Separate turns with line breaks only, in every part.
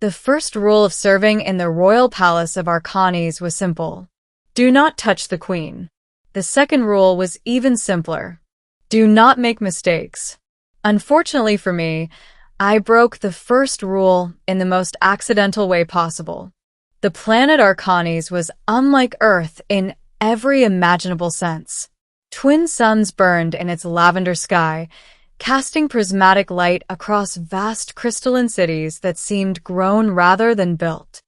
The first rule of serving in the royal palace of Arcanes was simple. Do not touch the queen. The second rule was even simpler. Do not make mistakes. Unfortunately for me, I broke the first rule in the most accidental way possible. The planet Arcanes was unlike Earth in every imaginable sense. Twin suns burned in its lavender sky, casting prismatic light across vast crystalline cities that seemed grown rather than built.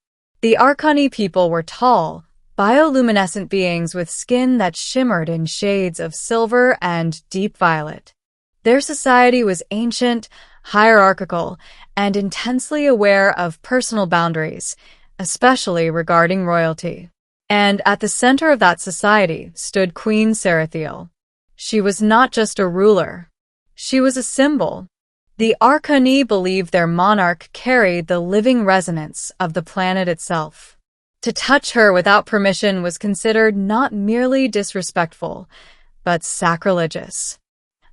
The Arcani people were tall, bioluminescent beings with skin that shimmered in shades of silver and deep violet. Their society was ancient, hierarchical, and intensely aware of personal boundaries, especially regarding royalty. And at the center of that society stood Queen Sarathiel. She was not just a ruler. She was a symbol. The Arcani believed their monarch carried the living resonance of the planet itself. To touch her without permission was considered not merely disrespectful, but sacrilegious.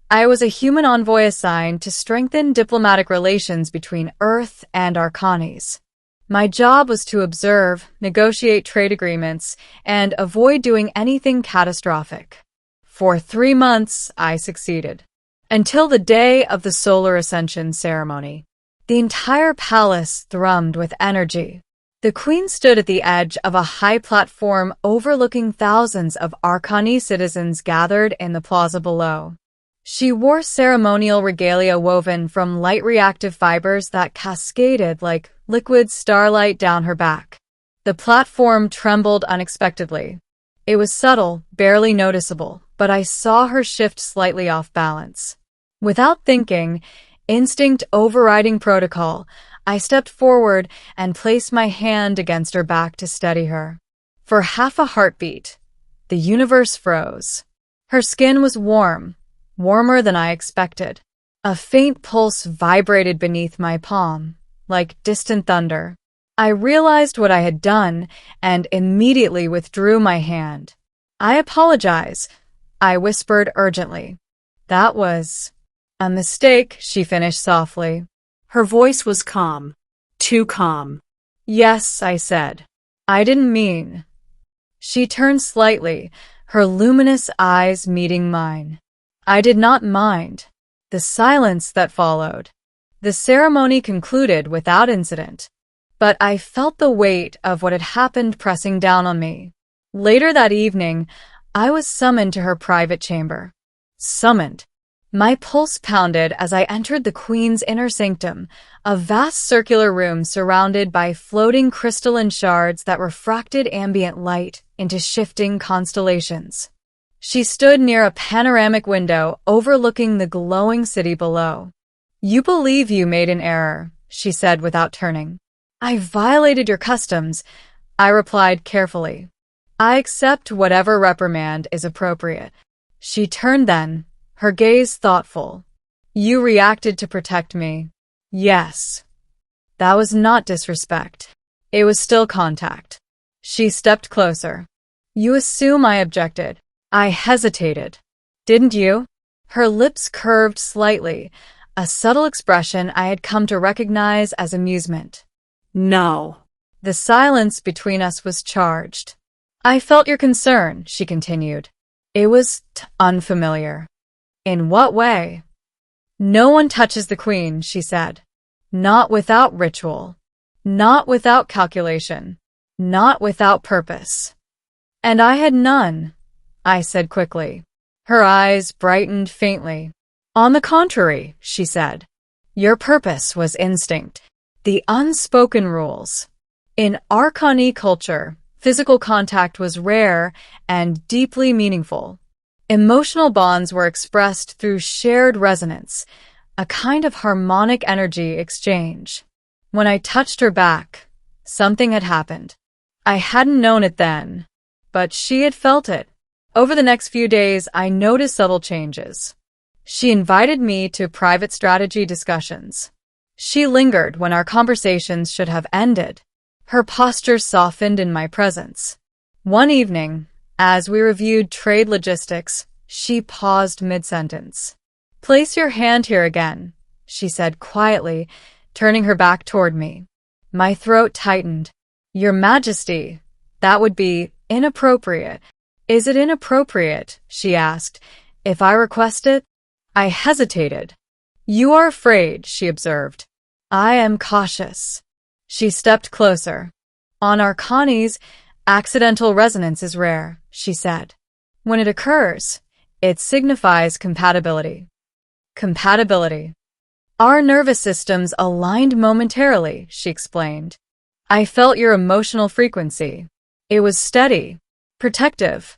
I was a human envoy assigned to strengthen diplomatic relations between Earth and Arcanes. My job was to observe, negotiate trade agreements, and avoid doing anything catastrophic. For 3 months, I succeeded. Until the day of the solar ascension ceremony. The entire palace thrummed with energy. The queen stood at the edge of a high platform overlooking thousands of Arcani citizens gathered in the plaza below. She wore ceremonial regalia woven from light reactive fibers that cascaded like liquid starlight down her back. The platform trembled unexpectedly. It was subtle, barely noticeable, but I saw her shift slightly off balance. Without thinking, instinct overriding protocol, I stepped forward and placed my hand against her back to steady her. For half a heartbeat, the universe froze. Her skin was warm, warmer than I expected. A faint pulse vibrated beneath my palm, like distant thunder. I realized what I had done and immediately withdrew my hand. I apologize, I whispered urgently. That was a mistake, she finished softly.
Her voice was calm. Too calm.
Yes, I said. I didn't mean. She turned slightly, her luminous eyes meeting mine. I did not mind. The silence that followed. The ceremony concluded without incident. But I felt the weight of what had happened pressing down on me. Later that evening, I was summoned to her private chamber. Summoned. My pulse pounded as I entered the queen's inner sanctum, a vast circular room surrounded by floating crystalline shards that refracted ambient light into shifting constellations. She stood near a panoramic window overlooking the glowing city below. You believe you made an error, she said without turning. I violated your customs, I replied carefully. I accept whatever reprimand is appropriate. She turned then, her gaze thoughtful. You reacted to protect me. Yes. That was not disrespect. It was still contact. She stepped closer. You assume I objected. I hesitated. Didn't you? Her lips curved slightly, a subtle expression I had come to recognize as amusement.
No.
The silence between us was charged. I felt your concern, she continued. It was unfamiliar. In what way? No one touches the queen, she said. Not without ritual. Not without calculation. Not without purpose. And I had none, I said quickly. Her eyes brightened faintly. On the contrary, she said. Your purpose was instinct. The unspoken rules. In Arcani culture, physical contact was rare and deeply meaningful. Emotional bonds were expressed through shared resonance, a kind of harmonic energy exchange. When I touched her back, something had happened. I hadn't known it then, but she had felt it. Over the next few days, I noticed subtle changes. She invited me to private strategy discussions. She lingered when our conversations should have ended. Her posture softened in my presence. One evening, as we reviewed trade logistics, she paused mid-sentence. Place your hand here again, she said quietly, turning her back toward me. My throat tightened. Your Majesty, that would be inappropriate. Is it inappropriate, she asked, if I request it? I hesitated. You are afraid, she observed. I am cautious. She stepped closer. On Arcanis, accidental resonance is rare, she said. When it occurs, it signifies compatibility. Compatibility. Our nervous systems aligned momentarily, she explained. I felt your emotional frequency. It was steady, protective.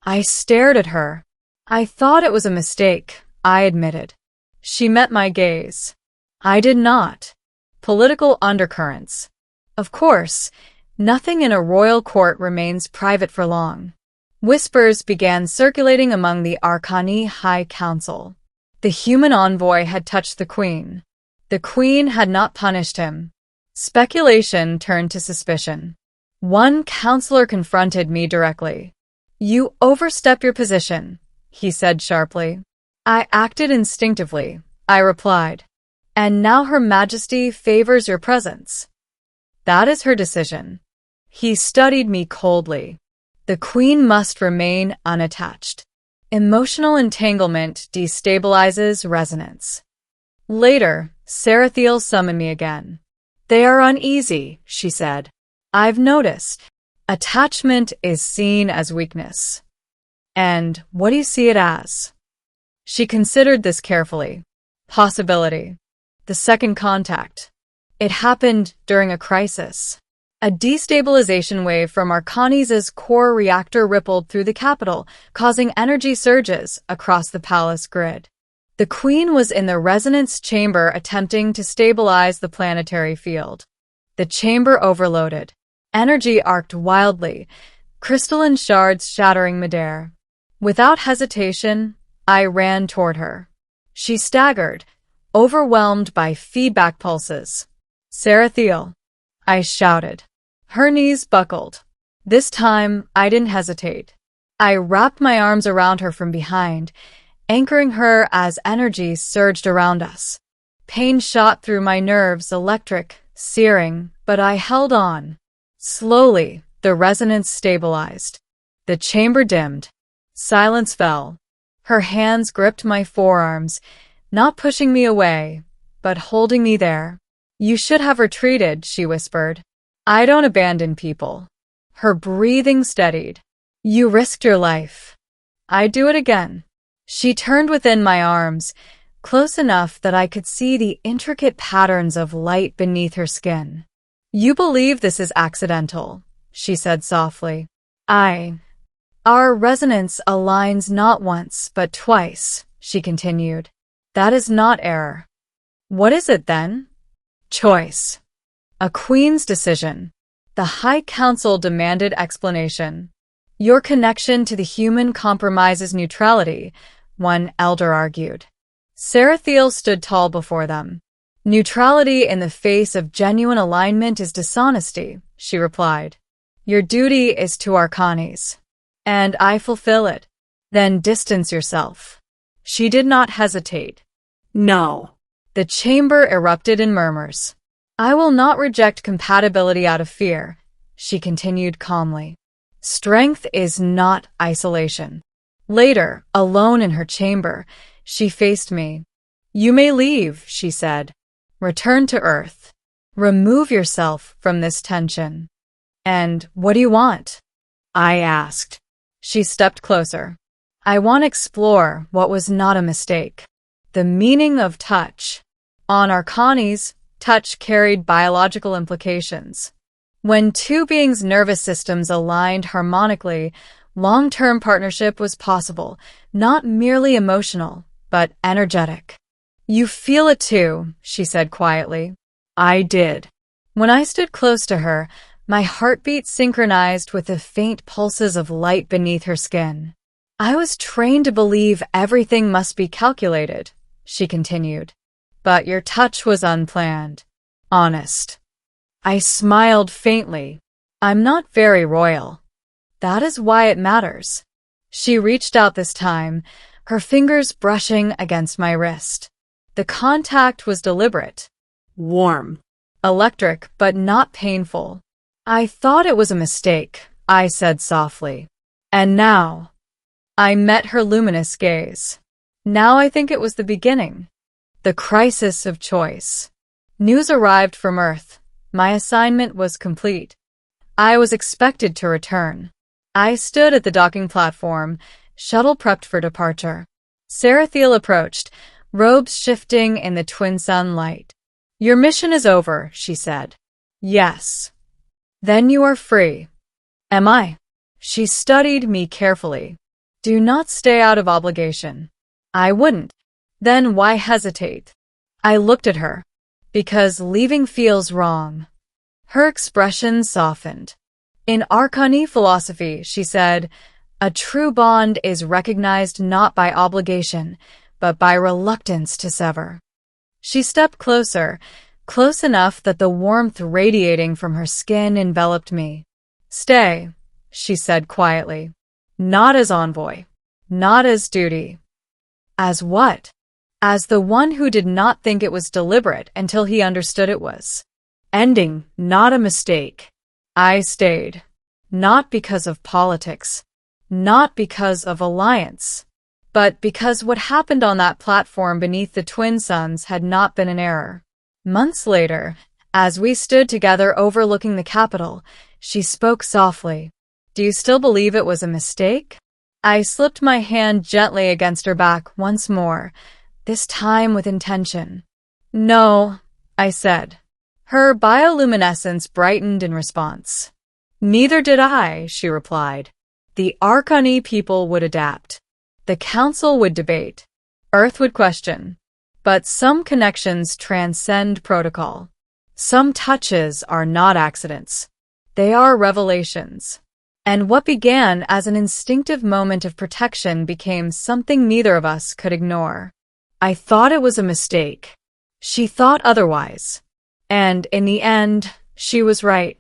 I stared at her. I thought it was a mistake, I admitted. She met my gaze. I did not. Political undercurrents. Of course, nothing in a royal court remains private for long. Whispers began circulating among the Arcani High Council. The human envoy had touched the queen. The queen had not punished him. Speculation turned to suspicion. One counselor confronted me directly. You overstep your position, he said sharply. I acted instinctively, I replied. And now Her Majesty favors your presence. That is her decision. He studied me coldly. The queen must remain unattached. Emotional entanglement destabilizes resonance. Later, Sarathiel summoned me again. They are uneasy, she said. I've noticed. Attachment is seen as weakness. And what do you see it as? She considered this carefully. Possibility. The second contact. It happened during a crisis. A destabilization wave from Arcanis' core reactor rippled through the capital, causing energy surges across the palace grid. The queen was in the resonance chamber attempting to stabilize the planetary field. The chamber overloaded. Energy arced wildly, crystalline shards shattering midair. Without hesitation, I ran toward her. She staggered, overwhelmed by feedback pulses. Sarathiel, I shouted. Her knees buckled. This time, I didn't hesitate. I wrapped my arms around her from behind, anchoring her as energy surged around us. Pain shot through my nerves, electric, searing, but I held on. Slowly, the resonance stabilized. The chamber dimmed. Silence fell. Her hands gripped my forearms, not pushing me away, but holding me there. You should have retreated, she whispered. I don't abandon people. Her breathing steadied. You risked your life. I'd do it again. She turned within my arms, close enough that I could see the intricate patterns of light beneath her skin. You believe this is accidental, she said softly. Our resonance aligns not once, but twice, she continued. That is not error. What is it then? Choice. A queen's decision. The High Council demanded explanation. Your connection to the human compromises neutrality, one elder argued. Sarathiel stood tall before them. Neutrality in the face of genuine alignment is dishonesty, she replied. Your duty is to Arcanis. And I fulfill it. Then distance yourself. She did not hesitate.
No.
The chamber erupted in murmurs. I will not reject compatibility out of fear, she continued calmly. Strength is not isolation. Later, alone in her chamber, she faced me. You may leave, she said. Return to Earth. Remove yourself from this tension. And what do you want? I asked. She stepped closer. I want to explore what was not a mistake. The meaning of touch. On Arcanis, touch carried biological implications. When two beings' nervous systems aligned harmonically, long-term partnership was possible, not merely emotional, but energetic. You feel it too, she said quietly. I did. When I stood close to her, my heartbeat synchronized with the faint pulses of light beneath her skin. I was trained to believe everything must be calculated, she continued. But your touch was unplanned. Honest. I smiled faintly. I'm not very royal. That is why it matters. She reached out this time, her fingers brushing against my wrist. The contact was deliberate.
Warm.
Electric, but not painful. I thought it was a mistake, I said softly. And now? I met her luminous gaze. Now I think it was the beginning. The crisis of choice. News arrived from Earth. My assignment was complete. I was expected to return. I stood at the docking platform, shuttle prepped for departure. Sarathiel approached, robes shifting in the twin sunlight. Your mission is over, she said. Yes. Then you are free. Am I? She studied me carefully. Do not stay out of obligation. I wouldn't. Then why hesitate? I looked at her. Because leaving feels wrong. Her expression softened. In Arcani philosophy, she said, a true bond is recognized not by obligation, but by reluctance to sever. She stepped closer, close enough that the warmth radiating from her skin enveloped me. Stay, she said quietly. Not as envoy. Not as duty. As what? As the one who did not think it was deliberate until he understood it was. Ending, not a mistake. I stayed. Not because of politics. Not because of alliance. But because what happened on that platform beneath the twin suns had not been an error. Months later, as we stood together overlooking the capital, she spoke softly. Do you still believe it was a mistake? I slipped my hand gently against her back once more, this time with intention. No, I said. Her bioluminescence brightened in response. Neither did I, she replied. The Arcani people would adapt. The council would debate. Earth would question. But some connections transcend protocol. Some touches are not accidents. They are revelations. And what began as an instinctive moment of protection became something neither of us could ignore. I thought it was a mistake. She thought otherwise. And in the end, she was right.